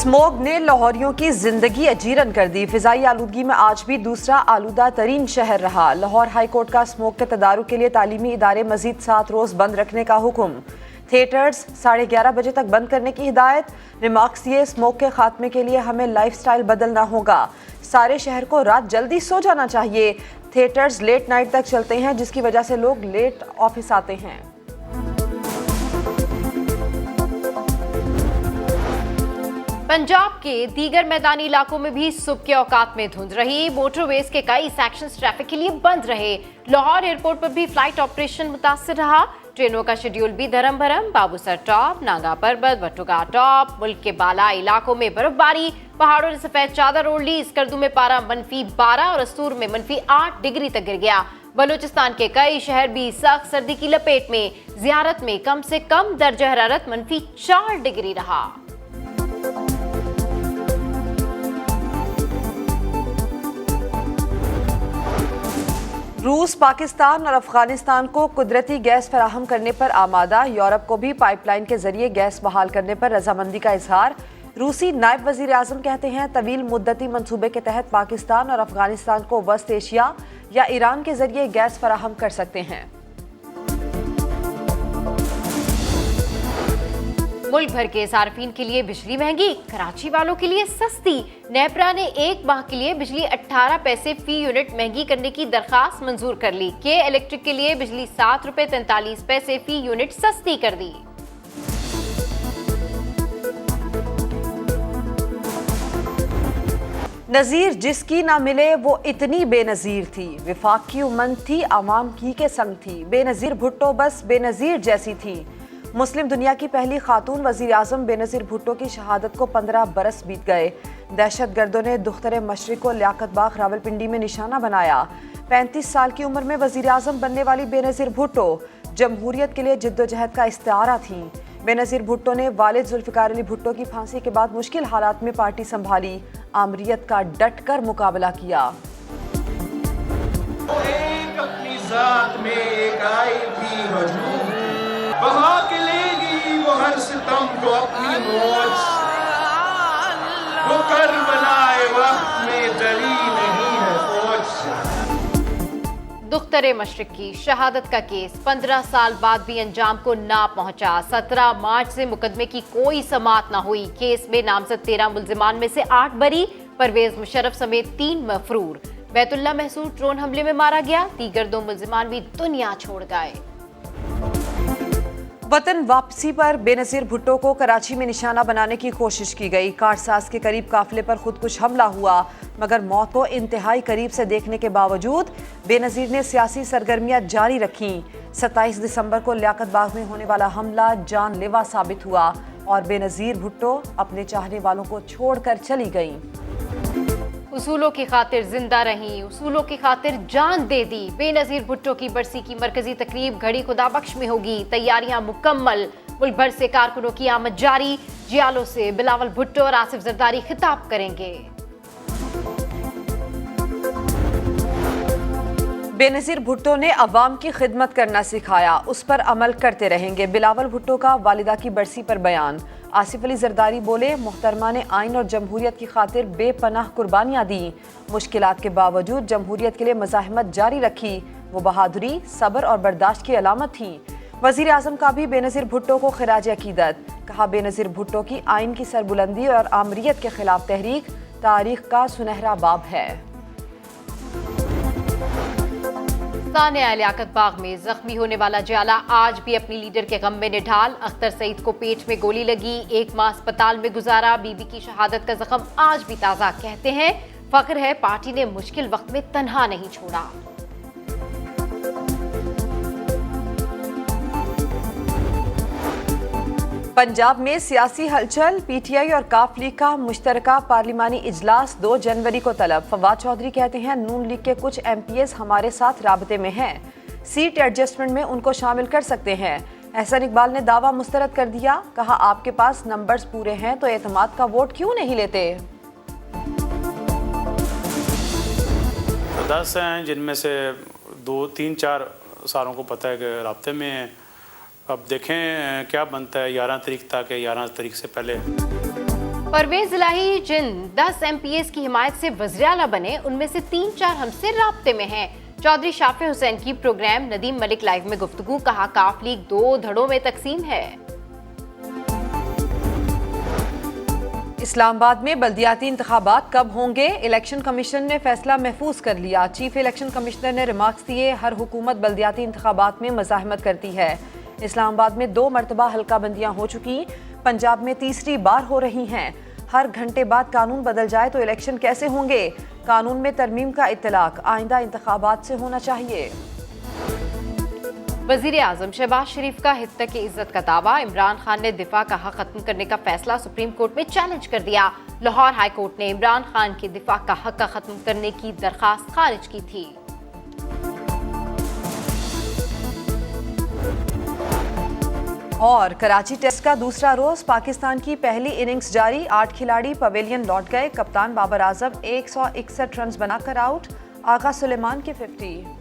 Smog ने लाहौरियों की जिंदगी अजीरन कर दी। फिजाई आलूदगी में आज भी दूसरा आलूदा तरीन शहर रहा। लाहौर हाई कोर्ट का स्मोग के तदारुक के लिए तालीमी इदारे मजीद 7 रोज बंद रखने का हुक्म। थिएटर्स 11:30 बजे तक बंद करने की हिदायत। रिमार्क्स दिए, स्मोग के खात्मे के लिए हमें लाइफस्टाइल बदलना होगा। सारे शहर को रात जल्दी सो जाना चाहिए। थिएटर्स लेट नाइट तक चलते हैं, जिसकी वजह से लोग लेट ऑफिस आते हैं। पंजाब के दीगर मैदानी इलाकों में भी सुबह के औकात में धुंध रही। मोटरवेज के कई सेक्शंस ट्रैफिक के लिए बंद रहे। लाहौर एयरपोर्ट पर भी फ्लाइट ऑपरेशन मुतासिर रहा। ट्रेनों का शेड्यूल भी धरम भरम। बाबूसर टॉप, नांगा पर्वत, बटुगा टॉप। मुल्क के बाला इलाकों में बर्फबारी। पहाड़ों ने सफेद चादर ओढ़ ली। स्कर्दू में पारा -12 और अस्तूर में -8 डिग्री तक गिर गया। बलूचिस्तान के कई शहर भी सख्त सर्दी की लपेट में। जियारत में कम से कम दर्जा हरारत -4 डिग्री रहा। रूस, पाकिस्तान और अफगानिस्तान को कुदरती गैस फराहम करने पर आमादा। यूरोप को भी पाइपलाइन के जरिए गैस बहाल करने पर रजामंदी का इजहार। रूसी नायब वजीर आजम कहते हैं तवील मुद्दती मंसूबे के तहत पाकिस्तान और अफगानिस्तान को वस्त एशिया या ईरान के जरिए गैस फराहम कर सकते हैं। मुल्क भर के सार्फिन के लिए बिजली महंगी, कराची वालों के लिए सस्ती। नेपरा ने एक माह के लिए बिजली 18 पैसे फी यूनिट महंगी करने की दरखास्त मंजूर कर ली। के इलेक्ट्रिक के लिए बिजली 7 रुपए 43 पैसे फी यूनिट सस्ती कर दी। नजीर जिसकी ना मिले वो इतनी बेनजीर थी। विफाक की उमंग थी, आवाम की के संग थी। बेनजीर भुट्टो बस बेनजीर जैसी थी। मुस्लिम दुनिया की पहली खातून वजीर आजम बेनजीर भुट्टो की शहादत को 15 बरस बीत गए। दहशत गर्दों ने दुख्तर मशरिक को लियाकत बाग रावलपिंडी में निशाना बनाया। 35 साल की उम्र में वजीर आजम बनने वाली बेनजीर भुट्टो जमहूरियत के लिए जिद्दोजहद का इस्तारा थी। बेनजीर भुट्टो ने वालिद जुल्फिकार अली भुट्टो की फांसी के बाद मुश्किल हालात में पार्टी संभाली। आमरीयत का डट कर मुकाबला किया। एक अपनी जात में एक आई थी हजूम, बहा के लेगी वो हर सितम को अपनी मौज। वो कर बनाए वक्त में डरी नहीं है फौज। दुख्तर मशरिक की शहादत का केस 15 साल बाद भी अंजाम को ना पहुंचा। 17 मार्च से मुकदमे की कोई समाअत ना हुई। केस में नामजद 13 मुल्जिमान में से 8 बरी। परवेज मुशर्रफ समेत 3 मफरूर। बैतुल्ला महसूर ड्रोन हमले में मारा गया। दीगर 2 मुल्जिमान भी दुनिया छोड़ गए। वतन वापसी पर बेनजीर भुट्टो को कराची में निशाना बनाने की कोशिश की गई। कारसाज के करीब काफिले पर खुदकुश हमला हुआ, मगर मौत को इंतहाई करीब से देखने के बावजूद बेनजीर ने सियासी सरगर्मियां जारी रखी। 27 दिसंबर को लियाकत बाग में होने वाला हमला जानलेवा साबित हुआ और बेनजीर भुट्टो अपने चाहने वालों को छोड़कर चली गई। उसूलों की खातिर जिंदा रही, उसूलों की खातिर जान दे दी। बेनजीर भुट्टो की बरसी की मरकजी तकरीब घड़ी खुदाबख्श में होगी। तैयारियां मुकम्मल। मुल्क भर से कारकुनों की आमद जारी। जियालों से बिलावल भुट्टो और आसिफ जरदारी खिताब करेंगे। बेनजीर भुट्टो ने अवाम की खिदमत करना सिखाया, उस पर अमल करते रहेंगे। बिलावल भुट्टो का वालिदा की बरसी पर बयान। आसिफ अली जरदारी बोले, मोहतरमा ने आइन और जमहूरियत की खातिर बेपनाह कुर्बानियां दी। मुश्किलात के बावजूद जमहूरियत के लिए मज़ाहिमत जारी रखी। वो बहादुरी, सब्र और बर्दाश्त की अलामत थी। वजीर आजम का भी बेनजीर भुट्टो को खिराज अकीदत। कहा, बेनजीर भुट्टो की आइन की सरबुलंदी और आमरीयत के खिलाफ तहरीक तारीख का सुनहरा बाब है। सानिया लियाकत बाग में जख्मी होने वाला जियाला आज भी अपनी लीडर के गम में निढाल। अख्तर सईद को पेट में गोली लगी, 1 माह अस्पताल में गुजारा। बीबी की शहादत का जख्म आज भी ताज़ा। कहते हैं फख्र है पार्टी ने मुश्किल वक्त में तन्हा नहीं छोड़ा। पंजाब में सियासी हलचल। पीटीआई और काफ लीग का मुश्तरका पार्लिमानी इजलास 2 जनवरी को तलब। फवाद चौधरी कहते हैं नून लीग के कुछ MPs हमारे साथ राबते में हैं, सीट एडजस्टमेंट में उनको शामिल कर सकते हैं। एहसन इकबाल ने दावा मुस्तरद कर दिया। कहा, आपके पास नंबर्स पूरे हैं तो एतमाद का वोट क्यों नहीं लेते। 10 हैं जिनमें से 2, 3, 4 सारों को पता है कि राब्ते में हैं। अब देखें क्या बनता है 11 तारीख तक, 11 तारीख से पहले। परवेज इलाही जिन 10 MPs की हिमायत से वज़ीर-ए-आला बने, उनमें से 3-4 हमसे राब्ते में हैं। चौधरी शाफी हुसैन की प्रोग्राम नदीम मलिक लाइव में गुफ्तगू, कहा काफ लीग 2 धड़ों में तकसीम है। इस्लामाबाद में बल्दियाती इंतखाबात कब होंगे? इलेक्शन कमीशन ने फैसला महफूज कर लिया। चीफ इलेक्शन कमिश्नर ने रिमार्क्स दिए, हर हुकूमत बल्दियाती इंतखाबात में मज़ाहमत करती है। इस्लामाबाद में 2 मरतबा हल्का बंदियां हो चुकी, पंजाब में तीसरी बार हो रही हैं। हर घंटे बाद कानून बदल जाए तो इलेक्शन कैसे होंगे? कानून में तरमीम का इत्तलाक आइंदा इंतखाबात से होना चाहिए। वजीर आजम शहबाज शरीफ का हित की इज्जत का दावा, इमरान खान ने दिफा का हक खत्म करने का फैसला सुप्रीम कोर्ट में चैलेंज कर दिया। लाहौर हाई कोर्ट ने इमरान खान के दिफा का हक खत्म करने की दरखास्त खारिज की थी। और कराची टेस्ट का दूसरा रोज, पाकिस्तान की पहली इनिंग्स जारी, 8 खिलाड़ी पवेलियन लौट गए। कप्तान बाबर आजम 161 रन बनाकर आउट, आगा सुलेमान के 50।